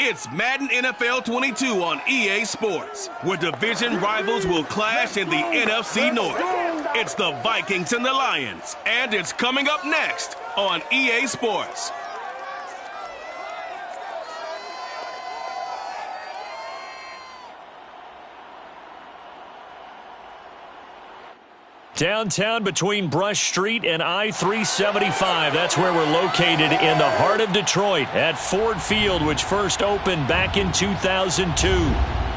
It's Madden NFL 22 on EA Sports, where division rivals will clash in the NFC North. It's the Vikings and the Lions, and it's coming up next on EA Sports. Downtown between Brush Street and I-375. That's where we're located in the heart of Detroit at Ford Field, which first opened back in 2002.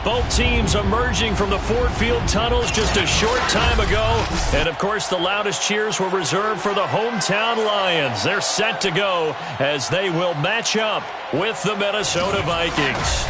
Both teams emerging from the Ford Field tunnels just a short time ago. And, of course, the loudest cheers were reserved for the hometown Lions. They're set to go as they will match up with the Minnesota Vikings.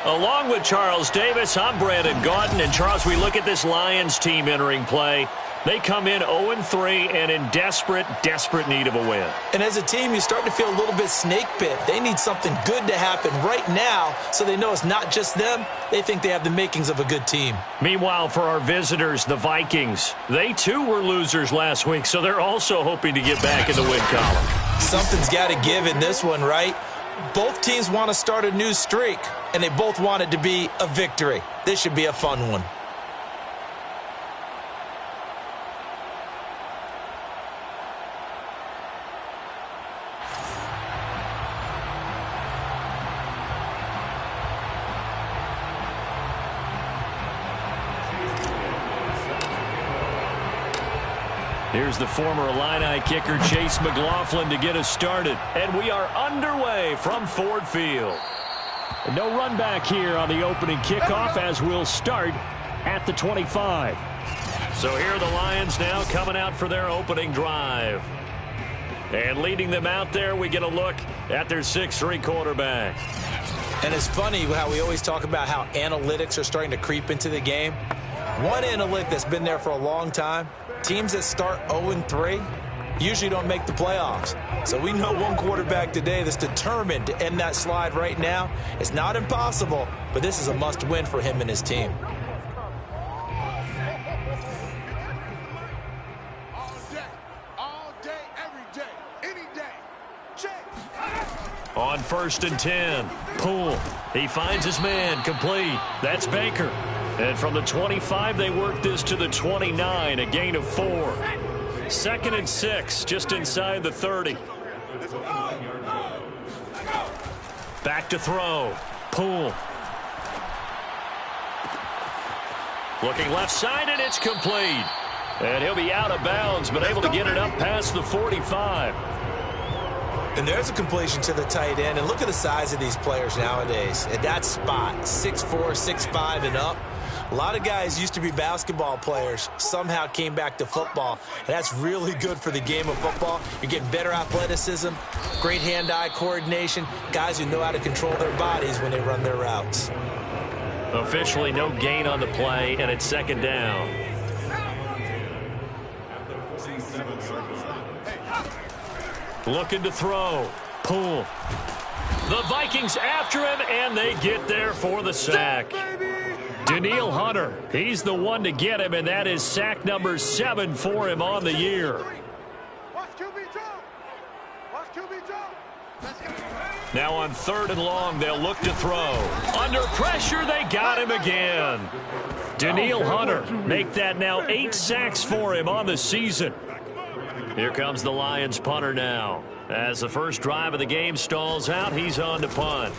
Along with Charles Davis, I'm Brandon Gaudin. And, Charles, we look at this Lions team entering play. They come in 0-3 and in desperate need of a win. And as a team, you start to feel a little bit snake bit. They need something good to happen right now so they know it's not just them. They think they have the makings of a good team. Meanwhile, for our visitors, the Vikings, they too were losers last week, so they're also hoping to get back in the win column. Something's got to give in this one, right? Both teams want to start a new streak, and they both want it to be a victory. This should be a fun one. Here's the former Illini kicker Chase McLaughlin to get us started. And we are underway from Ford Field. No run back here on the opening kickoff as we'll start at the 25. So here are the Lions now coming out for their opening drive. And leading them out there, we get a look at their 6'3" quarterback. And it's funny how we always talk about how analytics are starting to creep into the game. One analytic that's been there for a long time, teams that start 0-3 usually don't make the playoffs. So we know one quarterback today that's determined to end that slide right now. It's not impossible, but this is a must-win for him and his team. All day, every day, any day. Check. On 1st and 10, Poole. He finds his man, complete. That's Baker. And from the 25, they work this to the 29, a gain of 4. 2nd and 6, just inside the 30. Back to throw. Poole. Looking left side, and it's complete. And he'll be out of bounds, but able to get it up past the 45. And there's a completion to the tight end. And look at the size of these players nowadays. At that spot, 6'4", 6'5", and up. A lot of guys used to be basketball players, somehow came back to football. And that's really good for the game of football. You're getting better athleticism, great hand-eye coordination, guys who know how to control their bodies when they run their routes. Officially no gain on the play, and it's 2nd down. Looking to throw. Poole. The Vikings after him, and they get there for the sack. Danielle Hunter, he's the one to get him, and that is sack number 7 for him on the year. Now on 3rd and long, they'll look to throw. Under pressure, they got him again. Danielle Hunter, make that now 8 sacks for him on the season. Here comes the Lions punter now. As the first drive of the game stalls out, he's on to punt.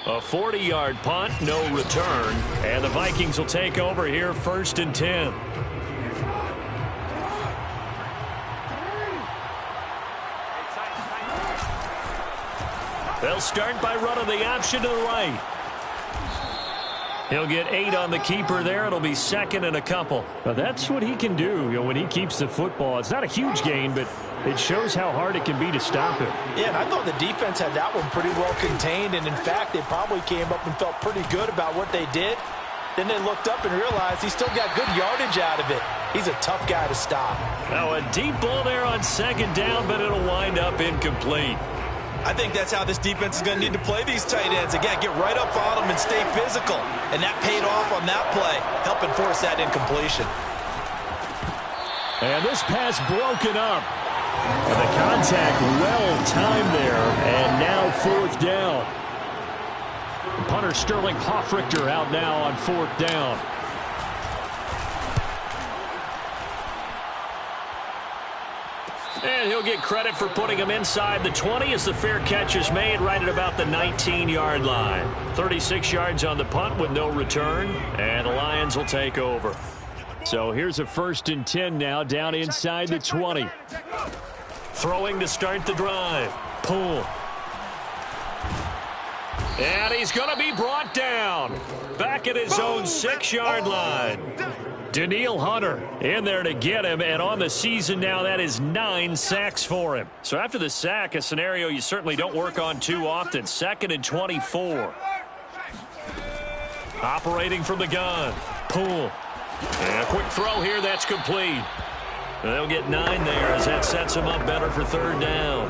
A 40-yard punt, no return. And the Vikings will take over here 1st and 10. They'll start by running the option to the right. He'll get 8 on the keeper there. It'll be 2nd and a couple. Well, that's what he can do, when he keeps the football. It's not a huge gain, but it shows how hard it can be to stop him. Yeah, and I thought the defense had that one pretty well contained, and in fact, they probably came up and felt pretty good about what they did. Then they looked up and realized he still got good yardage out of it. He's a tough guy to stop. Now a deep ball there on 2nd down, but it'll wind up incomplete. I think that's how this defense is going to need to play these tight ends. Again, get right up on them and stay physical. And that paid off on that play, helping force that incompletion. And this pass broken up. And the contact well-timed there, and now 4th down. Punter Sterling Hoffrichter out now on 4th down. And he'll get credit for putting him inside the 20 as the fair catch is made right at about the 19-yard line. 36 yards on the punt with no return, and the Lions will take over. So here's a 1st and 10 now down inside the 20. Throwing to start the drive. Pull. And he's going to be brought down. Back at his own 6-yard line. Daniil Hunter in there to get him, and on the season now, that is 9 sacks for him. So after the sack, a scenario you certainly don't work on too often. 2nd and 24. Operating from the gun. Pull. And a quick throw here, that's complete. They'll get 9 there as that sets them up better for 3rd down.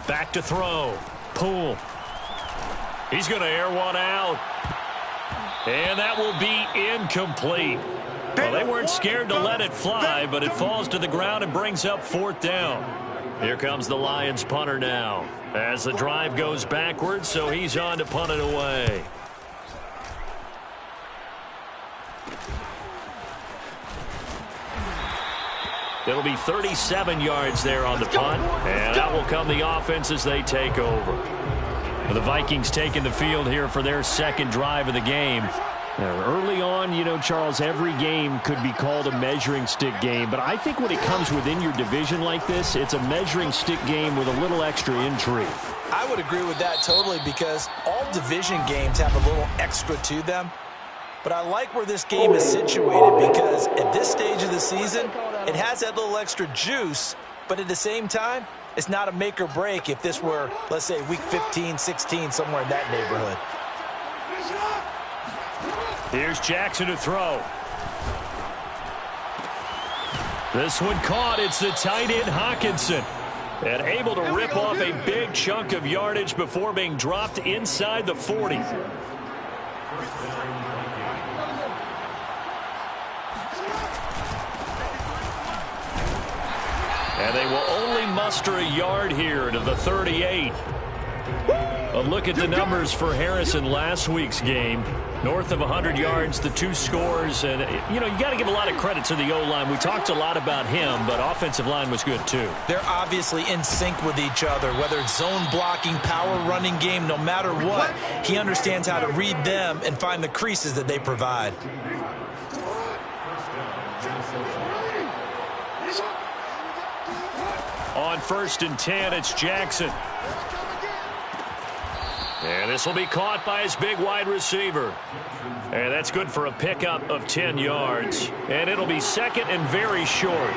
Back to throw. Pull. He's going to air one out. And that will be incomplete. Well, they weren't scared to let it fly, but it falls to the ground and brings up 4th down. Here comes the Lions punter now as the drive goes backwards, so he's on to punt it away. It'll be 37 yards there on the punt, and that will come the offense as they take over. The Vikings taking the field here for their 2nd drive of the game. Now, early on, you know, Charles, every game could be called a measuring stick game, but I think when it comes within your division like this, it's a measuring stick game with a little extra intrigue. I would agree with that totally because all division games have a little extra to them. But I like where this game is situated because at this stage of the season, it has that little extra juice, but at the same time, it's not a make or break if this were, let's say, week 15, 16, somewhere in that neighborhood. Here's Jackson to throw. This one caught. It's the tight end Hawkinson. And able to rip off a big chunk of yardage before being dropped inside the 40. And they will only muster a yard here to the 38. A look at the numbers for Harris in last week's game. North of 100 yards, the 2 scores. And, you know, you got to give a lot of credit to the O-line. We talked a lot about him, but offensive line was good too. They're obviously in sync with each other, whether it's zone blocking, power running game, no matter what. He understands how to read them and find the creases that they provide. On 1st and 10, it's Jackson. And this will be caught by his big wide receiver. And that's good for a pickup of 10 yards. And it'll be 2nd and very short.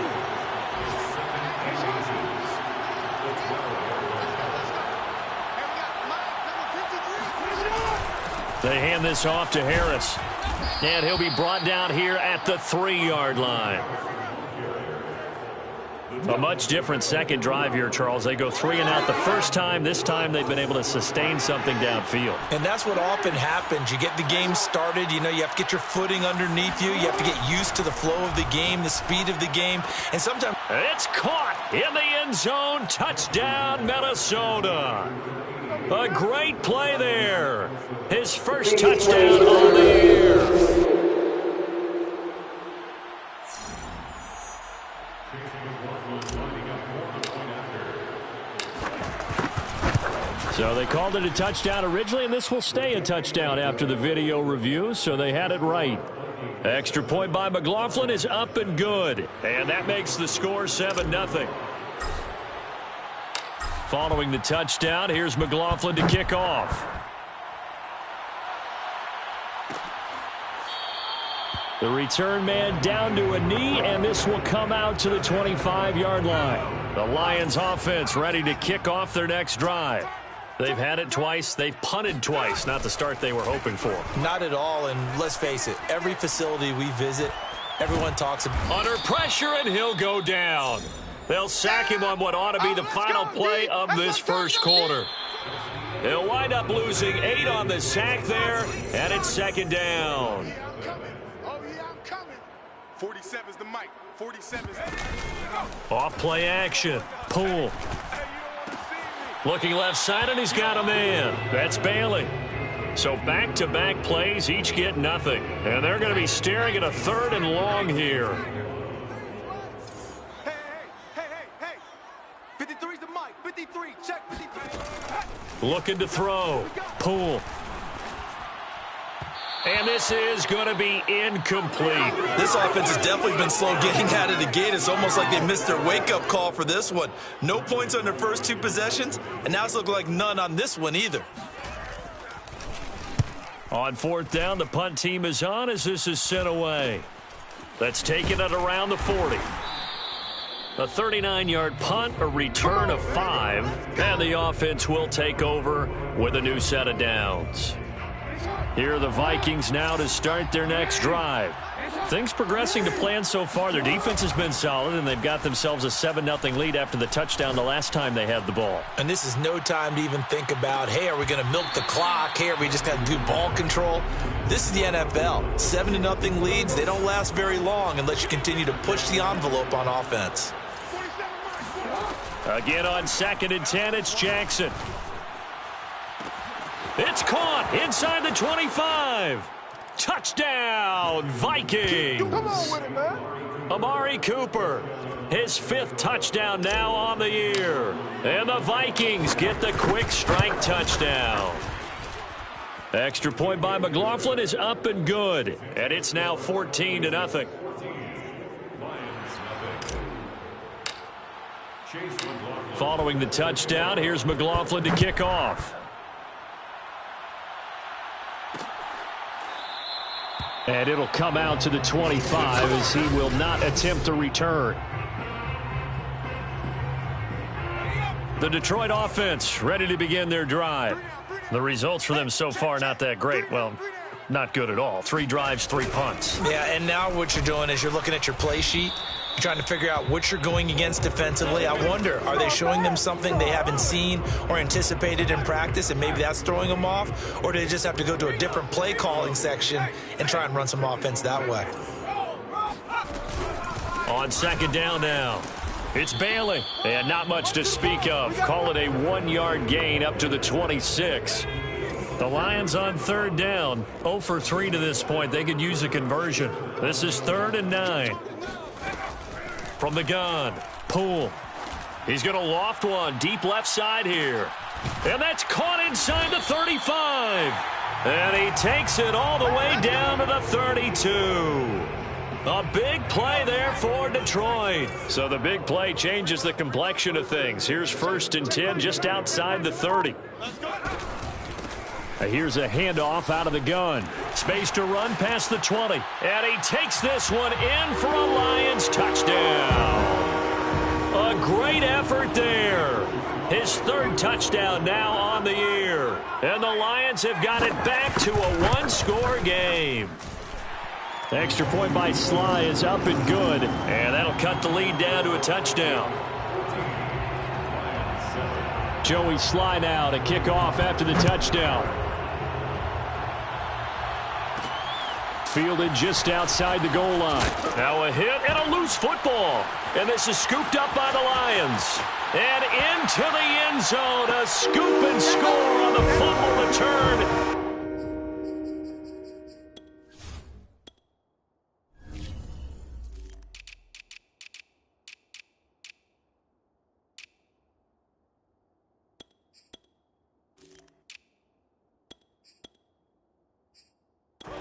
They hand this off to Harris. And he'll be brought down here at the 3-yard line. A much different 2nd drive here, Charles. They go 3 and out the first time. This time they've been able to sustain something downfield. And that's what often happens. You get the game started. You know, you have to get your footing underneath you. You have to get used to the flow of the game, the speed of the game. And sometimes... It's caught in the end zone. Touchdown, Minnesota. A great play there. His first touchdown on the year. So they called it a touchdown originally, and this will stay a touchdown after the video review, so they had it right. Extra point by McLaughlin is up and good, and that makes the score 7-0. Following the touchdown, here's McLaughlin to kick off. The return man down to a knee, and this will come out to the 25-yard line. The Lions offense ready to kick off their next drive. They've had it twice. They've punted twice. Not the start they were hoping for. Not at all, and let's face it, every facility we visit, everyone talks about... Under pressure, and he'll go down. They'll sack him on what ought to be the final play of this first quarter. He'll wind up losing 8 on the sack there, and it's second down. I'm coming. Oh, yeah, I'm coming. 47's the mic. 47's Off play action. Pull. Looking left side, and he's got a man. That's Bailey. So back-to-back plays, each get nothing. And they're going to be staring at a 3rd and long here. Hey. 53's the mic. 53. Check 53. Looking to throw. Pull. And this is going to be incomplete. This offense has definitely been slow getting out of the gate. It's almost like they missed their wake-up call for this one. No points on their first 2 possessions, and now it's looking like none on this one either. On 4th down, the punt team is on as this is sent away. That's taken at around the 40. A 39-yard punt, a return of 5, and the offense will take over with a new set of downs. Here are the Vikings now to start their next drive. Things progressing to plan so far. Their defense has been solid, and they've got themselves a 7-0 lead after the touchdown the last time they had the ball. And this is no time to even think about, hey, are we going to milk the clock? Hey, are we just going to do ball control? This is the NFL. 7-0 leads, they don't last very long unless you continue to push the envelope on offense. Again on 2nd and 10, it's Jackson. It's caught inside the 25. Touchdown, Vikings. Come on with it, man. Amari Cooper, his 5th touchdown now on the year. And the Vikings get the quick strike touchdown. Extra point by McLaughlin is up and good. And it's now 14-0. Following the touchdown, here's McLaughlin to kick off. And it'll come out to the 25 as he will not attempt a return. The Detroit offense ready to begin their drive. The results for them so far not that great. Well, not good at all. 3 drives, 3 punts. Yeah, and now what you're doing is you're looking at your play sheet. You're trying to figure out what you're going against defensively. I wonder, are they showing them something they haven't seen or anticipated in practice, and maybe that's throwing them off? Or do they just have to go to a different play calling section and try and run some offense that way? On 2nd down now, it's Bailey. And not much to speak of. Call it a 1-yard gain up to the 26. The Lions on 3rd down. 0 for 3 to this point. They could use a conversion. This is 3rd and 9. From the gun, Poole. He's going to loft one deep left side here. And that's caught inside the 35. And he takes it all the way down to the 32. A big play there for Detroit. So the big play changes the complexion of things. Here's 1st and 10 just outside the 30. Here's a handoff out of the gun. Space to run past the 20. And he takes this one in for a Lions touchdown. A great effort there. His 3rd touchdown now on the year. And the Lions have got it back to a 1-score game. Extra point by Sly is up and good. And that'll cut the lead down to a touchdown. Joey Sly now to kick off after the touchdown. Fielded just outside the goal line. Now a hit and a loose football. And this is scooped up by the Lions. And into the end zone. A scoop and score on the fumble return.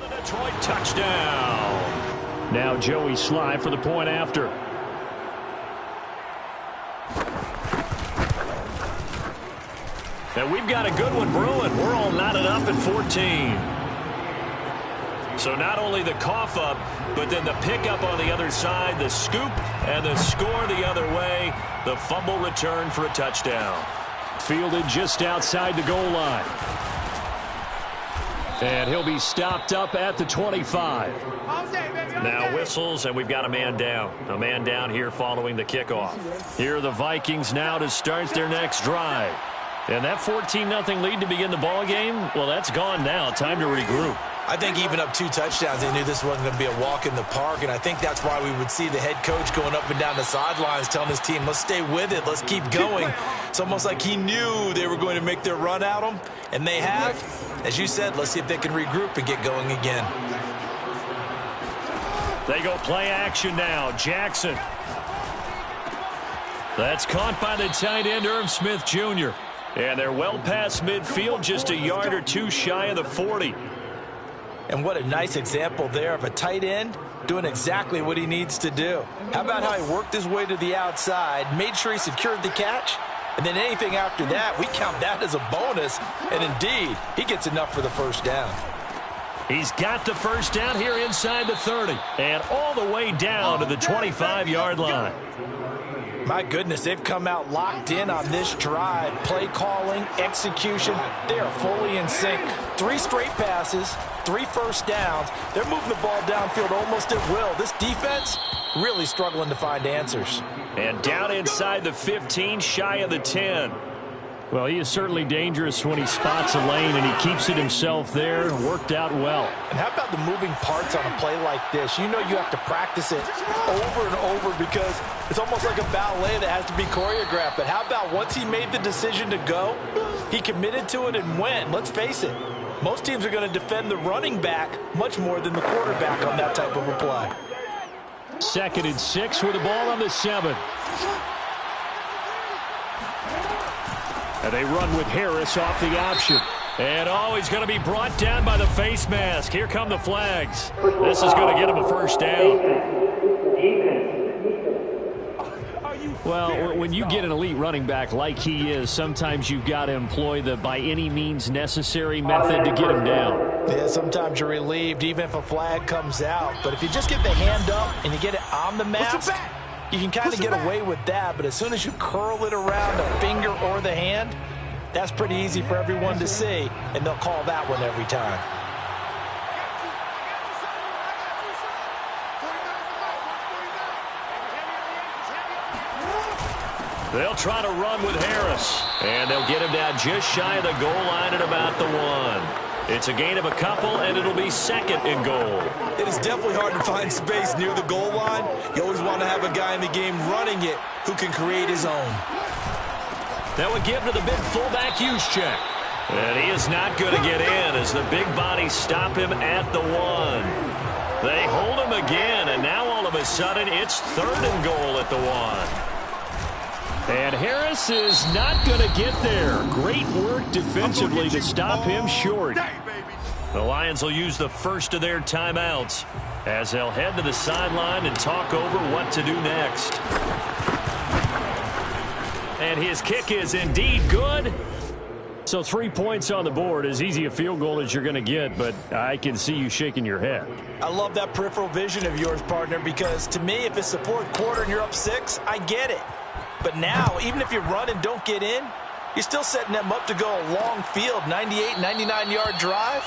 Detroit touchdown. Now Joey Sly for the point after. And we've got a good one brewing. We're all knotted up at 14. So not only the cough up, but then the pickup on the other side, the scoop, and the score the other way. The fumble return for a touchdown. Fielded just outside the goal line. And he'll be stopped up at the 25. Now whistles, and we've got a man down. A man down here following the kickoff. Here are the Vikings now to start their next drive. And that 14-0 lead to begin the ball game, well, that's gone now. Time to regroup. I think even up 2 touchdowns, they knew this wasn't going to be a walk in the park, and I think that's why we would see the head coach going up and down the sidelines telling his team, let's stay with it, let's keep going. It's almost like he knew they were going to make their run at him, and they have. As you said, let's see if they can regroup and get going again. They go play action now. Jackson. That's caught by the tight end, Irv Smith Jr. And they're well past midfield, just a yard or two shy of the 40. And what a nice example there of a tight end doing exactly what he needs to do. How about how he worked his way to the outside, made sure he secured the catch, and then anything after that, we count that as a bonus. And indeed, he gets enough for the first down. He's got the first down here inside the 30 and all the way down to the 25-yard line. My goodness, they've come out locked in on this drive. Play calling, execution, they are fully in sync. 3 straight passes, 3 first downs. They're moving the ball downfield almost at will. This defense really struggling to find answers. And down inside the 15, shy of the 10. Well, he is certainly dangerous when he spots a lane, and he keeps it himself there. Worked out well. And how about the moving parts on a play like this? You know you have to practice it over and over because it's almost like a ballet that has to be choreographed. But how about once he made the decision to go, he committed to it and went. Let's face it, most teams are going to defend the running back much more than the quarterback on that type of a play. 2nd and 6 with the ball on the 7. And they run with Harris off the option. And, oh, he's going to be brought down by the face mask. Here come the flags. This is going to get him a first down. Well, when you get an elite running back like he is, sometimes you've got to employ the by any means necessary method to get him down. Yeah, sometimes you're relieved even if a flag comes out. But if you just get the hand up and you get it on the mask, you can kind of get away with that. But as soon as you curl it around the finger or the hand, that's pretty easy for everyone to see, and they'll call that one every time. They'll try to run with Harris. And they'll get him down just shy of the goal line at about the 1. It's a gain of a couple, and it'll be 2nd and goal. It is definitely hard to find space near the goal line. You always want to have a guy in the game running it who can create his own. That would give to the big fullback Juszczyk. And he is not going to get in as the big bodies stop him at the 1. They hold him again, and now all of a sudden it's 3rd and goal at the 1. And Harris is not going to get there. Great work defensively to stop him short. The Lions will use the first of their timeouts as they'll head to the sideline and talk over what to do next. And his kick is indeed good. So 3 points on the board, as easy a field goal as you're going to get, but I can see you shaking your head. I love that peripheral vision of yours, partner, because to me, if it's the 4th quarter and you're up 6, I get it. But now, even if you run and don't get in, you're still setting them up to go a long field, 98, 99-yard drive.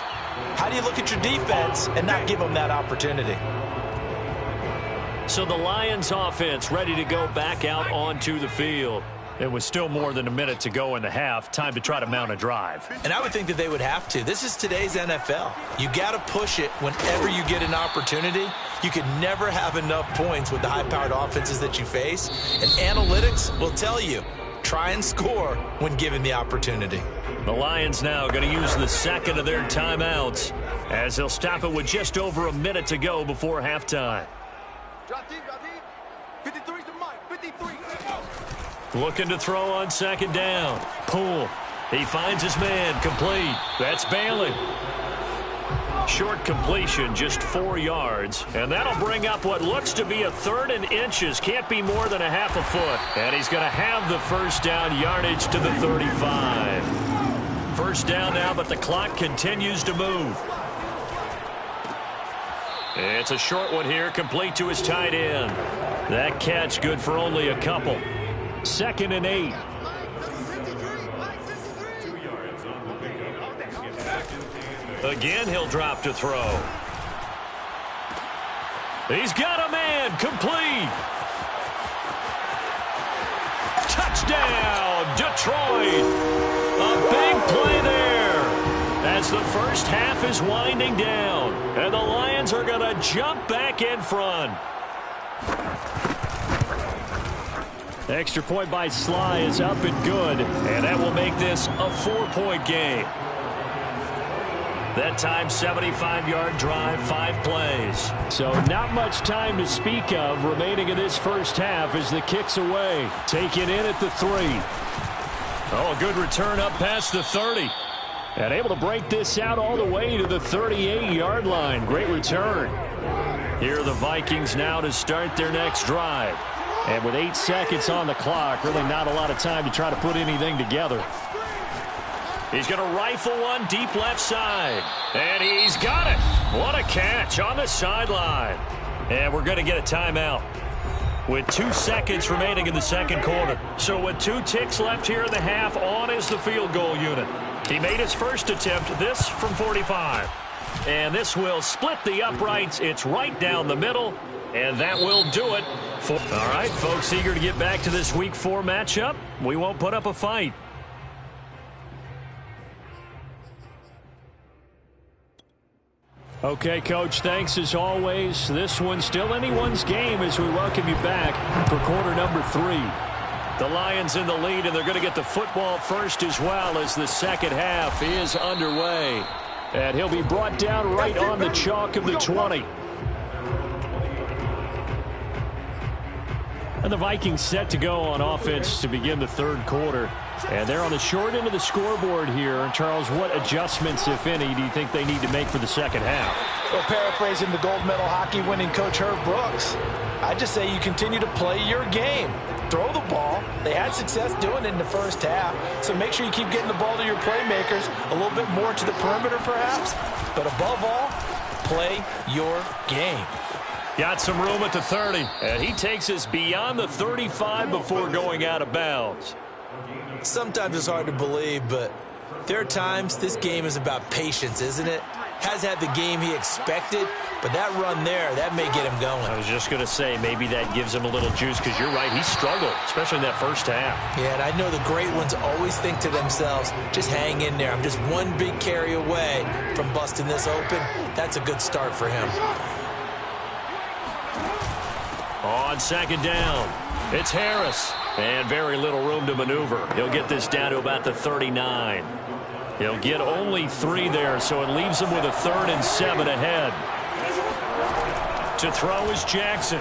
How do you look at your defense and not give them that opportunity? So the Lions offense ready to go back out onto the field. It was still more than a minute to go in the half. Time to try to mount a drive. And I would think that they would have to. This is today's NFL. You got to push it whenever you get an opportunity. You can never have enough points with the high-powered offenses that you face. And analytics will tell you, try and score when given the opportunity. The Lions now going to use the 2nd of their timeouts as they'll stop it with just over a minute to go before halftime. Drop deep, 53's the mic, 53. Looking to throw on 2nd down. Poole. He finds his man. Complete. That's Bailey. Short completion, just 4 yards. And that'll bring up what looks to be a 3rd and inches. Can't be more than a half a foot. And he's going to have the first down yardage to the 35. First down now, but the clock continues to move. It's a short one here, complete to his tight end. That catch good for only a couple. 2nd and 8. Again, he'll drop to throw. He's got a man, complete. Touchdown, Detroit. play there as the first half is winding down. And the Lions are going to jump back in front. Extra point by Sly is up and good, and that will make this a 4-point game. That time, 75-yard drive, 5 plays. So not much time to speak of remaining in this first half as the kick's away. Taken in at the 3. Oh, a good return up past the 30. And able to break this out all the way to the 38-yard line. Great return. Here are the Vikings now to start their next drive. And with 8 seconds on the clock, really not a lot of time to try to put anything together. He's going to rifle one deep left side. And he's got it. What a catch on the sideline. And we're going to get a timeout with 2 seconds remaining in the second quarter. So with 2 ticks left here in the half, on is the field goal unit. He made his first attempt, this from 45. And this will split the uprights. It's right down the middle. And that will do it. All right, folks, eager to get back to this Week 4 matchup. We won't put up a fight. Okay, Coach, thanks as always. This one's still anyone's game as we welcome you back for quarter number 3. The Lions in the lead, and they're going to get the football first as well as the second half is underway. And he'll be brought down right on the chalk of the 20. And the Vikings set to go on offense to begin the third quarter. And they're on the short end of the scoreboard here. And Charles, what adjustments, if any, do you think they need to make for the second half? Well, paraphrasing the gold medal hockey winning coach Herb Brooks, I just say you continue to play your game. Throw the ball. They had success doing it in the first half. So make sure you keep getting the ball to your playmakers, a little bit more to the perimeter perhaps. But above all, play your game. Got some room at the 30. And he takes us beyond the 35 before going out of bounds. Sometimes it's hard to believe, but there are times this game is about patience, isn't it? Has had the game he expected, but that run there, that may get him going. I was just going to say, maybe that gives him a little juice, because you're right, he struggled, especially in that first half. Yeah, and I know the great ones always think to themselves, just hang in there. I'm just one big carry away from busting this open. That's a good start for him. On second down, it's Harris. And very little room to maneuver. He'll get this down to about the 39. He'll get only 3 there, so it leaves him with a 3rd and 7 ahead. To throw is Jackson.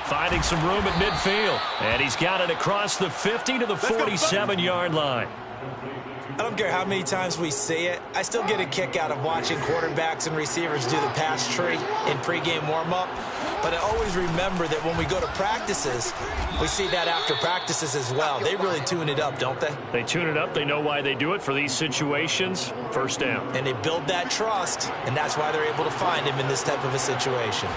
Finding some room at midfield. And he's got it across the 50 to the 47-yard line. I don't care how many times we see it. I still get a kick out of watching quarterbacks and receivers do the pass tree in pregame warm-up. But I always remember that when we go to practices, we see that after practices as well. They really tune it up, don't they? They tune it up. They know why they do it for these situations. First down. And they build that trust, and that's why they're able to find him in this type of a situation.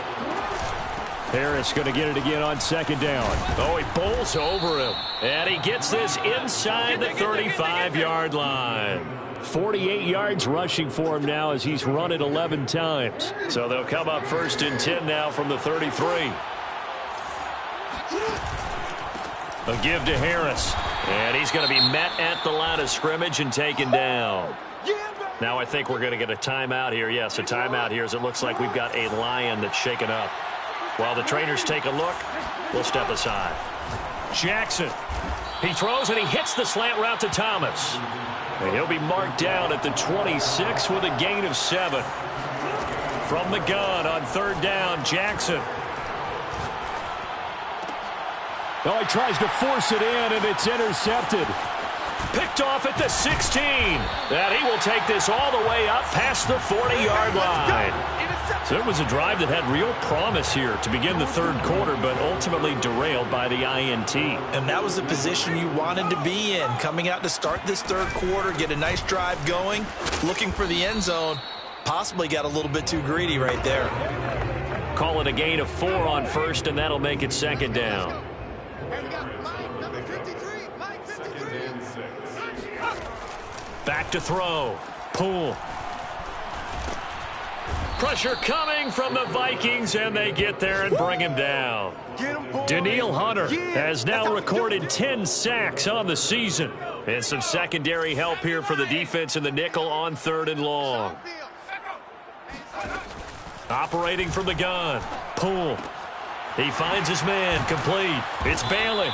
Harris going to get it again on second down. Oh, he bowls over him. And he gets this inside the 35-yard line. 48 yards rushing for him now as he's run it 11 times. So they'll come up 1st and 10 now from the 33. A give to Harris. And he's going to be met at the line of scrimmage and taken down. Now I think we're going to get a timeout here. Yes, a timeout here as it looks like we've got a Lion that's shaken up. While the trainers take a look, we'll step aside. Jackson. He throws and he hits the slant route to Thomas. And he'll be marked down at the 26 with a gain of 7. From the gun on 3rd down, Jackson. Oh, he tries to force it in, and it's intercepted. Picked off at the 16. And he will take this all the way up past the 40-yard line. So it was a drive that had real promise here to begin the third quarter, but ultimately derailed by the INT. And that was the position you wanted to be in. Coming out to start this third quarter, get a nice drive going, looking for the end zone. Possibly got a little bit too greedy right there. Call it a gain of 4 on 1st, and that'll make it 2nd down. Back to throw. Poole. Pressure coming from the Vikings, and they get there and bring him down. Danielle Hunter has now recorded 10 sacks on the season. And some secondary help here for the defense in the nickel on 3rd and long. Operating from the gun. Poole. He finds his man. Complete. It's Bailey.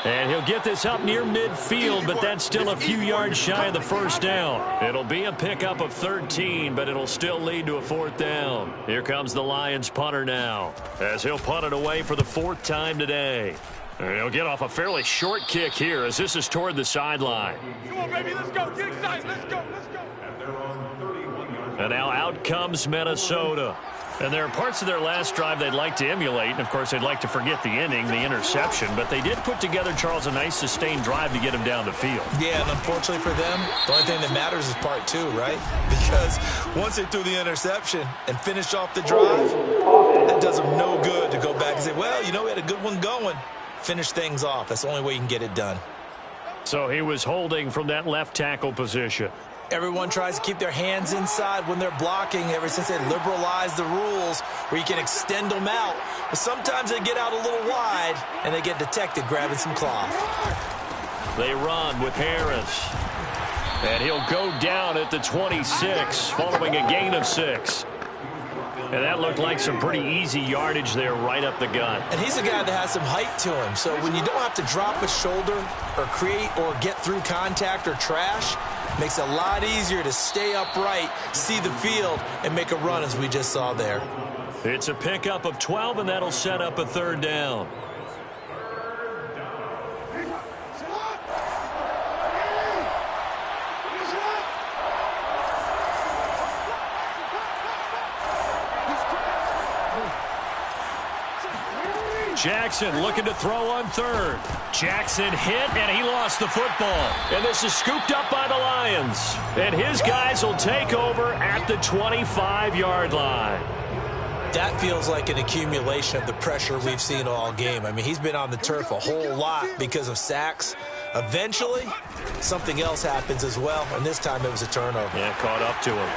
And he'll get this up near midfield, but that's still a few yards shy of the first down. It'll be a pickup of 13, but it'll still lead to a 4th down. Here comes the Lions punter now, as he'll punt it away for the 4th time today. And he'll get off a fairly short kick here, as this is toward the sideline. Come on, baby, let's go. Get excited. Let's go. Let's go. And now out comes Minnesota. And there are parts of their last drive they'd like to emulate. And, of course, they'd like to forget the inning, the interception. But they did put together, Charles, a nice sustained drive to get him down the field. Yeah, and unfortunately for them, the only thing that matters is part 2, right? Because once they threw the interception and finished off the drive, it does them no good to go back and say, well, you know, we had a good one going. Finish things off. That's the only way you can get it done. So he was holding from that left tackle position. Everyone tries to keep their hands inside when they're blocking ever since they liberalized the rules where you can extend them out. But sometimes they get out a little wide and they get detected grabbing some cloth. They run with Harris. And he'll go down at the 26 following a gain of 6. And that looked like some pretty easy yardage there right up the gut. And he's a guy that has some height to him. So when you don't have to drop a shoulder or create or get through contact or trash, makes it a lot easier to stay upright, see the field, and make a run as we just saw there. It's a pickup of 12, and that'll set up a 3rd down. Jackson looking to throw on 3rd. Jackson hit, and he lost the football. And this is scooped up by the Lions. And his guys will take over at the 25-yard line. That feels like an accumulation of the pressure we've seen all game. I mean, he's been on the turf a whole lot because of sacks. Eventually, something else happens as well, and this time it was a turnover. Yeah, caught up to him.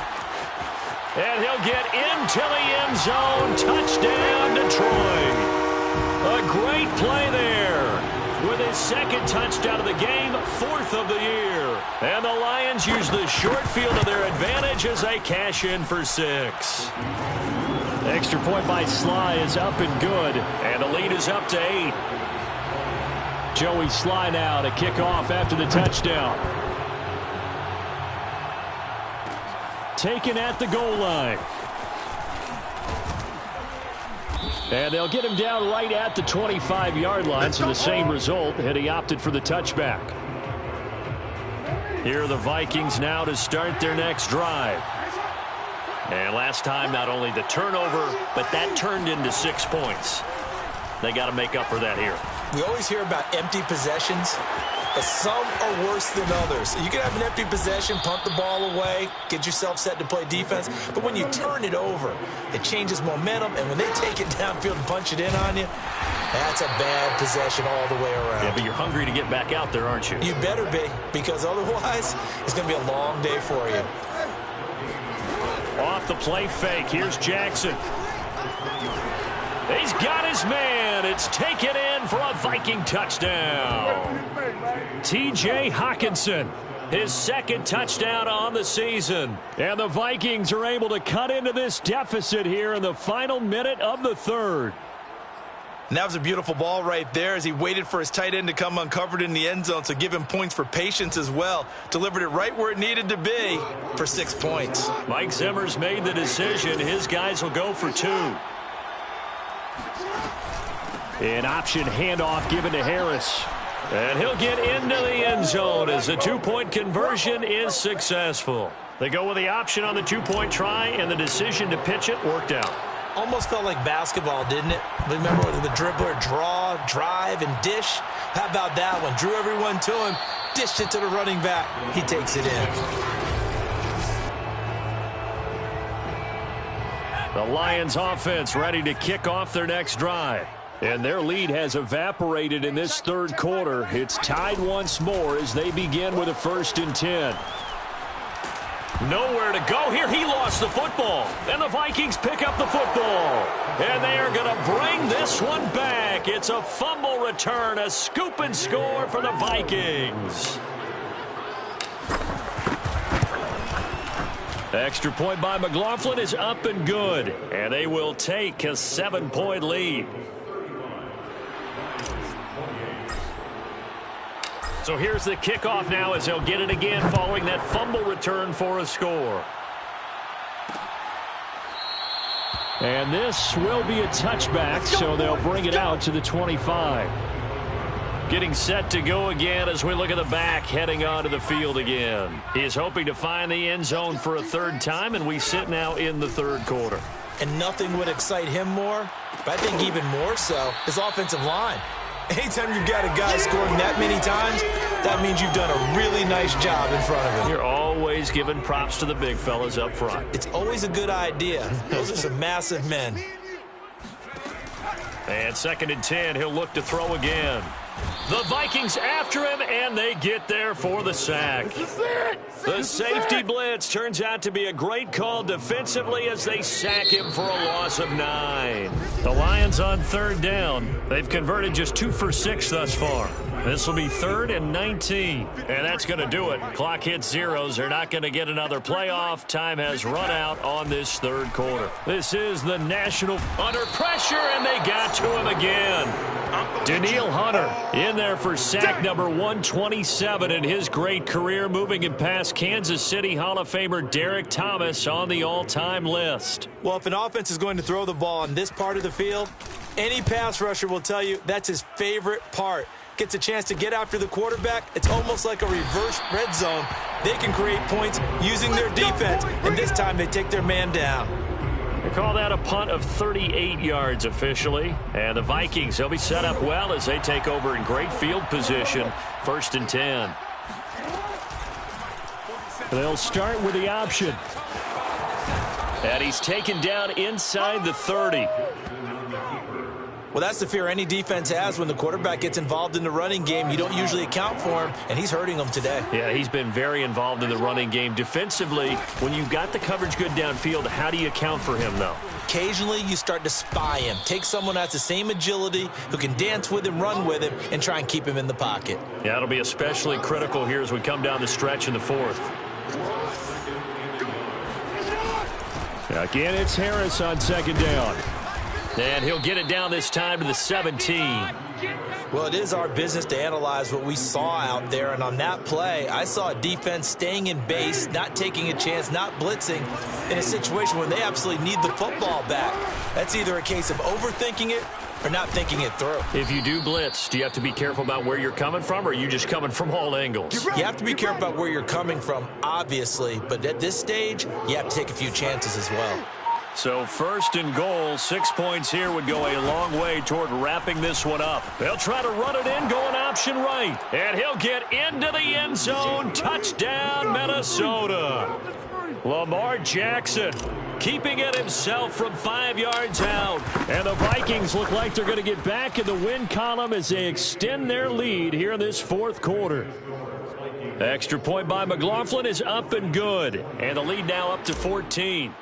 And he'll get into the end zone. Touchdown, Detroit. A great play there with his 2nd touchdown of the game, 4th of the year. And the Lions use the short field to their advantage as they cash in for 6. Extra point by Sly is up and good, and the lead is up to 8. Joey Sly now to kick off after the touchdown. Taken at the goal line. And they'll get him down right at the 25-yard line, so the same result, and he opted for the touchback. Here are the Vikings now to start their next drive. And last time, not only the turnover, but that turned into 6 points. They got to make up for that here. We always hear about empty possessions, but some are worse than others. You can have an empty possession, punt the ball away, get yourself set to play defense, but when you turn it over, it changes momentum, and when they take it downfield and punch it in on you, that's a bad possession all the way around. Yeah, but you're hungry to get back out there, aren't you? You better be, because otherwise, it's going to be a long day for you. Off the play fake, here's Jackson. He's got his man. It's taken in for a Viking touchdown. T.J. Hawkinson, his 2nd touchdown on the season. And the Vikings are able to cut into this deficit here in the final minute of the 3rd. And that was a beautiful ball right there as he waited for his tight end to come uncovered in the end zone, so give him points for patience as well. Delivered it right where it needed to be for 6 points. Mike Zimmer's made the decision. His guys will go for 2. An option handoff given to Harris. And he'll get into the end zone as the 2-point conversion is successful. They go with the option on the 2-point try, and the decision to pitch it worked out. Almost felt like basketball, didn't it? Remember with the dribbler, draw, drive, and dish? How about that one? Drew everyone to him, dished it to the running back. He takes it in. The Lions offense ready to kick off their next drive. And their lead has evaporated in this 3rd quarter. It's tied once more as they begin with a 1st and 10. Nowhere to go here. He lost the football. And the Vikings pick up the football. And they are going to bring this one back. It's a fumble return, a scoop and score for the Vikings. Extra point by McLaughlin is up and good. And they will take a 7-point lead. So here's the kickoff now as they'll get it again following that fumble return for a score. And this will be a touchback, so they'll bring it out to the 25. Getting set to go again as we look at the back heading onto the field again. He is hoping to find the end zone for a third time, and we sit now in the third quarter. And nothing would excite him more, but I think even more so, his offensive line. Anytime you've got a guy scoring that many times, that means you've done a really nice job in front of him. You're always giving props to the big fellas up front. It's always a good idea. Those are some massive men. And 2nd and 10, he'll look to throw again. The Vikings after him, and they get there for the sack. The safety blitz turns out to be a great call defensively as they sack him for a loss of 9. The Lions on 3rd down. They've converted just 2 for 6 thus far. This will be 3rd and 19. And that's going to do it. Clock hits zeros. They're not going to get another playoff. Time has run out on this 3rd quarter. This is the National under pressure, and they got to him again. Danielle Hunter in there for sack number 127 in his great career, moving him past Kansas City Hall of Famer Derek Thomas on the all-time list. Well, if an offense is going to throw the ball on this part of the field, any pass rusher will tell you that's his favorite part. Gets a chance to get after the quarterback. It's almost like a reverse red zone. They can create points using their defense, and this time they take their man down. They call that a punt of 38 yards officially. And the Vikings, they'll be set up well as they take over in great field position. 1st and 10. They'll start with the option. And he's taken down inside the 30. Well, that's the fear any defense has when the quarterback gets involved in the running game. You don't usually account for him, and he's hurting them today. Yeah, he's been very involved in the running game. Defensively, when you've got the coverage good downfield, how do you account for him, though? Occasionally, you start to spy him. Take someone that has the same agility, who can dance with him, run with him, and try and keep him in the pocket. Yeah, it'll be especially critical here as we come down the stretch in the 4th. Again, it's Harris on 2nd down. And he'll get it down this time to the 17. Well, it is our business to analyze what we saw out there. And on that play, I saw a defense staying in base, not taking a chance, not blitzing in a situation where they absolutely need the football back. That's either a case of overthinking it or not thinking it through. If you do blitz, do you have to be careful about where you're coming from, or are you just coming from all angles? You have to be careful about where you're coming from, obviously. But at this stage, you have to take a few chances as well. So 1st and goal, 6 points here would go a long way toward wrapping this one up. They'll try to run it in, going option right. And he'll get into the end zone. Touchdown, Minnesota. Lamar Jackson keeping it himself from 5 yards out. And the Vikings look like they're going to get back in the win column as they extend their lead here in this 4th quarter. Extra point by McLaughlin is up and good. And the lead now up to 14.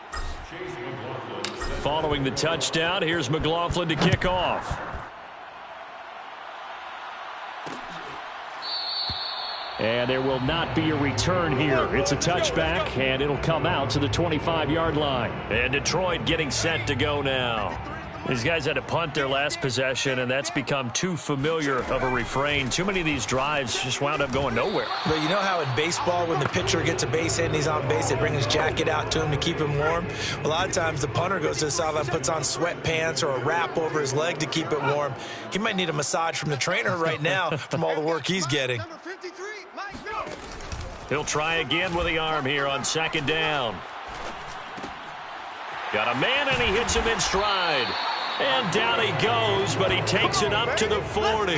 Following the touchdown, here's McLaughlin to kick off. And there will not be a return here. It's a touchback, and it'll come out to the 25-yard line. And Detroit getting set to go now. These guys had to punt their last possession, and that's become too familiar of a refrain. Too many of these drives just wound up going nowhere. But you know how in baseball, when the pitcher gets a base hit and he's on base, they bring his jacket out to him to keep him warm? A lot of times the punter goes to the sideline, puts on sweatpants or a wrap over his leg to keep it warm. He might need a massage from the trainer right now from all the work he's getting. He'll try again with the arm here on 2nd down. Got a man, and he hits him in stride. And down he goes, but he takes it up to the 40.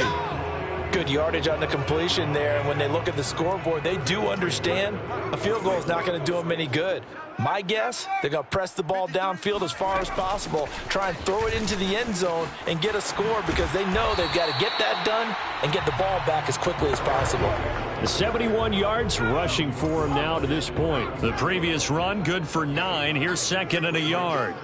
Good yardage on the completion there, and when they look at the scoreboard, they do understand a field goal is not going to do them any good. My guess, they're going to press the ball downfield as far as possible, try and throw it into the end zone and get a score because they know they've got to get that done and get the ball back as quickly as possible. The 71 yards rushing for him now to this point. The previous run good for 9. Here's second and a yard.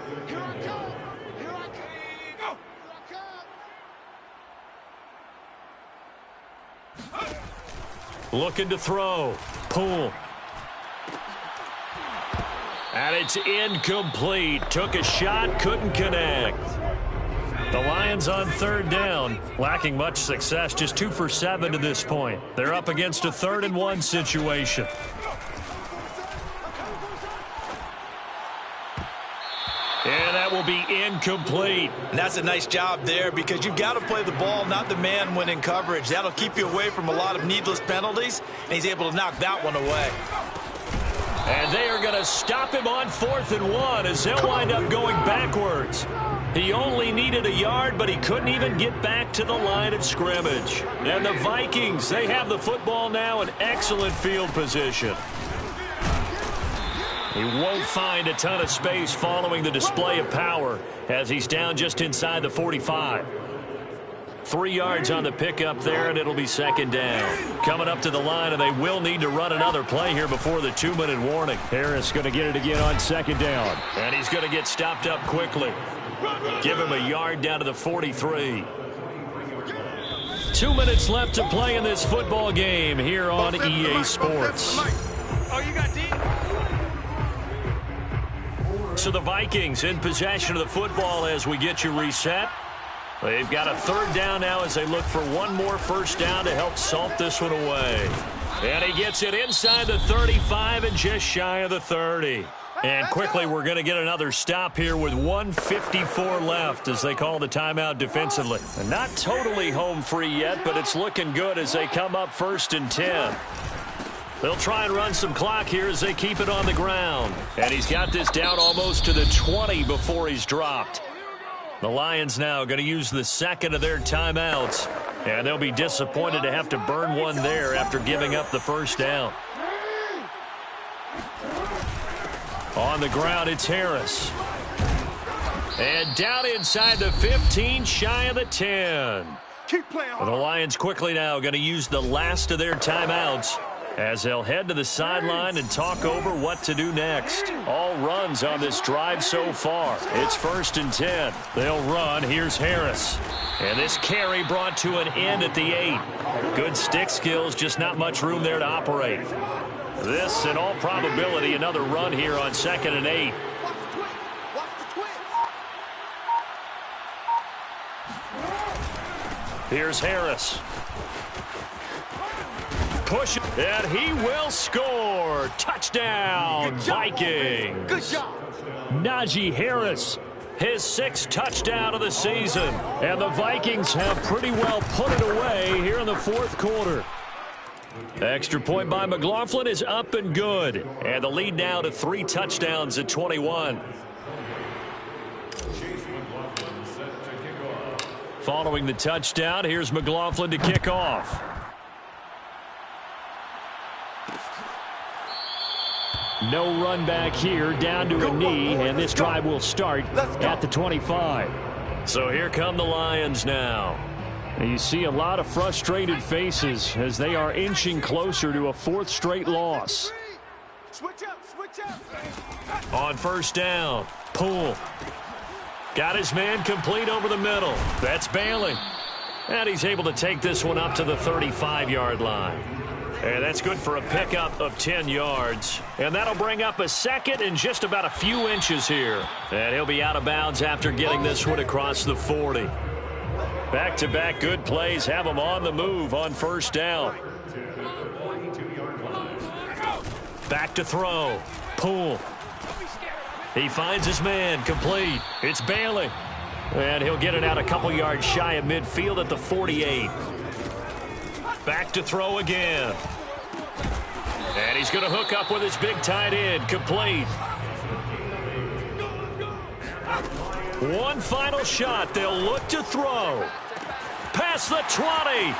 Looking to throw. Pull. And it's incomplete. Took a shot, couldn't connect. The Lions on third down, lacking much success, just 2 for 7 to this point. They're up against a 3rd and 1 situation. And that will be incomplete. And that's a nice job there because you've got to play the ball, not the man when in coverage. That'll keep you away from a lot of needless penalties, and he's able to knock that one away. And they are going to stop him on 4th and 1 as they'll wind up going backwards. He only needed a yard, but he couldn't even get back to the line of scrimmage. And the Vikings, they have the football now in excellent field position. He won't find a ton of space following the display of power as he's down just inside the 45. 3 yards on the pickup there, and it'll be second down. Coming up to the line, and they will need to run another play here before the 2-minute warning. Harris going to get it again on second down. And he's going to get stopped up quickly. Give him a yard down to the 43. 2 minutes left to play in this football game here on EA Sports. Oh, you got D? So the Vikings in possession of the football as we get you reset. They've got a 3rd down now as they look for one more first down to help salt this one away. And he gets it inside the 35 and just shy of the 30. And quickly we're going to get another stop here with 1:54 left as they call the timeout defensively. And not totally home free yet, but it's looking good as they come up 1st and 10. They'll try and run some clock here as they keep it on the ground. And he's got this down almost to the 20 before he's dropped. The Lions now going to use the second of their timeouts. And they'll be disappointed to have to burn one there after giving up the first down. On the ground, it's Harris. And down inside the 15, shy of the 10. Keep playing hard. The Lions quickly now going to use the last of their timeouts as they'll head to the sideline and talk over what to do next. All runs on this drive so far. It's 1st and 10. They'll run. Here's Harris. And this carry brought to an end at the 8. Good stick skills, just not much room there to operate. This, in all probability, another run here on 2nd and 8. Here's Harris. Push it, and he will score. Touchdown, Vikings. Good job. Najee Harris, his 6th touchdown of the season. And the Vikings have pretty well put it away here in the 4th quarter. Extra point by McLaughlin is up and good. And the lead now to 3 touchdowns at 21. Following the touchdown, here's McLaughlin to kick off. No run back here, down to a knee, and this drive will start at the 25. So here come the Lions now. And you see a lot of frustrated faces as they are inching closer to a 4th straight loss. Switch up, switch up. On first down, Poole. Got his man complete over the middle. That's Bailey. And he's able to take this one up to the 35-yard line. And that's good for a pickup of 10 yards. And that'll bring up a 2nd and just about a few inches here. And he'll be out of bounds after getting this one across the 40. Back-to-back good plays have him on the move on first down. Back to throw. Poole. He finds his man complete. It's Bailey. And he'll get it out a couple yards shy of midfield at the 48. Back to throw again. And he's going to hook up with his big tight end. Complete. One final shot. They'll look to throw. Pass past the 20.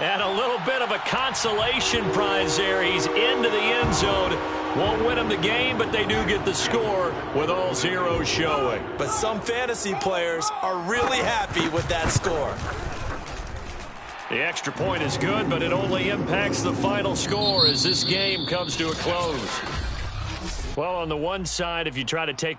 And a little bit of a consolation prize there. He's into the end zone. Won't win them the game, but they do get the score with all zeros showing. But some fantasy players are really happy with that score. The extra point is good, but it only impacts the final score as this game comes to a close. Well, on the one side, if you try to take